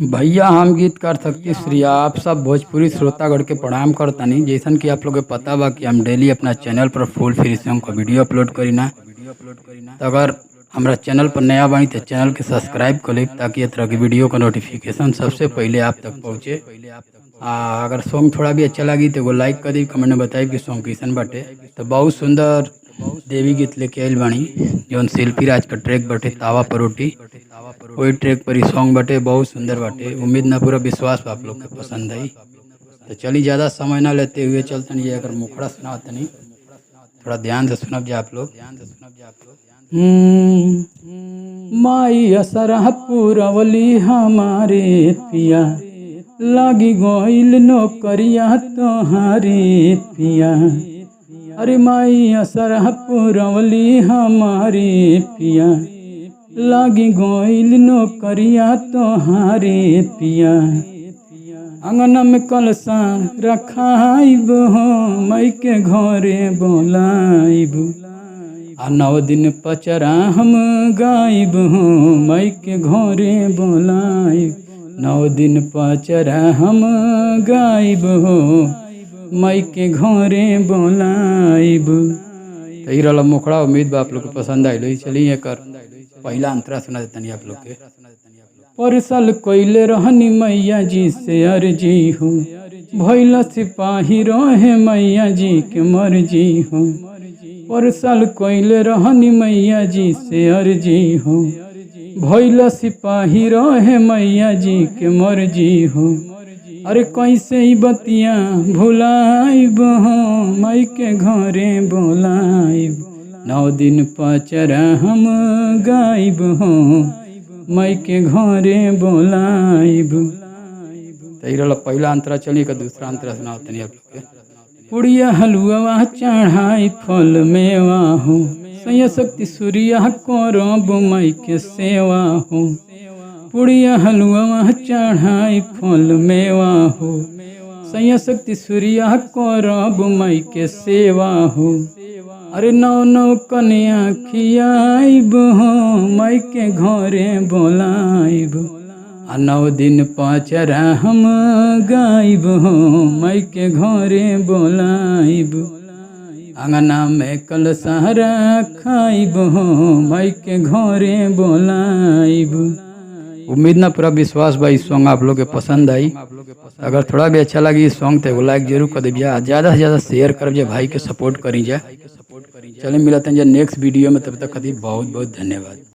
भैया हम गीतकार शक्ति श्री आप सब भोजपुरी श्रोतागढ़ के प्रणाम करतानी। जैसन कि आप लोग के पता बा कि हम डेली अपना चैनल पर फुल फ्री सॉन्ग का वीडियो अपलोड करीना। तो अगर हमारा चैनल पर नया बानी तो चैनल के सब्सक्राइब कर ली ताकि इस तरह की वीडियो का नोटिफिकेशन सबसे पहले आप तक पहुँचे। अगर सॉन्ग थोड़ा भी अच्छा लगी तो वो लाइक कर दी, कमेंट में बताई कि सॉन्ग कैसन बाटे। तो बहुत सुंदर देवी गीत लेके आयल बानी जौन शिल्पी राज का ट्रैक बाटे तावा पर रोटी। वही ट्रैक पर ही सॉन्ग बाटे, बहुत सुंदर बाटे। उम्मीद ना पूरा विश्वास आप लोग के पसंद आई। तो चलिए ज़्यादा समय ना लेते हुए चलते नहीं, अगर मुखड़ा सुनाते नहीं थोड़ा ध्यान से सुनब जा आप लोग। माई असरह पुरवली हमारे पिया, लागी गोइल नौकरिया तोहारे पिया। अरे माई असरह पुरवली हमारे पिया, लागी गोइल नौकरिया तोहारे पिया। अंगना में कलसा रखाइब हो, मई के घरे बोलाइब। 9 दिन पचरा हम गाइब हो, मई के घरे बोलाइब। 9 दिन पचरा हम गाइब हो, मई के घरे बोलाइब। तो ये रहा मुखड़ा। उम्मीद बा आप लोग को पसंद आई। चलिए एक पहला अंतरा सुना देता आप लोग के। परसल कोइले रहनी मैया जी से अर्जी हो, भैला सिपाही रहे मैया जी के मर्जी हो। परसल कोइले रहनी मैया जी से अर्जी हो, भैला सिपाही रहे मैया जी के मर्जी हो। अरे कैसे ही बतिया भुलाइब हो, मई के घरे बोलाइब। 9 दिन पचरा हम गाइब हो, मई के घरे बोलाइब। तो पहला अंतरा। चलिए का दूसरा अंतरा सुनाओ तनी आप लोग के। पुड़िया हलुआ चढ़ाई फल मेवा हो, सैया शक्ति सूर्या करब मई के सेवा हो। पुड़िया हलुआ चढ़ाई फल मेवा हो, सैया शक्ति सूर्या करब मई के सेवा हो। अरे 9 कन्या खियाइब हो, मई के घरे बोलाइब। 9 दिन पचरा हम गाइब हो, मई के घरे बोलाइब। अंगना में कलसा रखाइब हो, मई के घरे बोलाइब। उम्मीद ना पूरा विश्वास भाई सॉन्ग आप लोग के पसंद आई। अगर थोड़ा भी अच्छा लगी सॉन्ग तो लाइक जरूर कर दीजिए, ज़्यादा से ज़्यादा शेयर कर दिए, भाई के सपोर्ट करी जाए। चलिए मिलते हैं नेक्स्ट वीडियो में, तब तक खातिर बहुत बहुत धन्यवाद।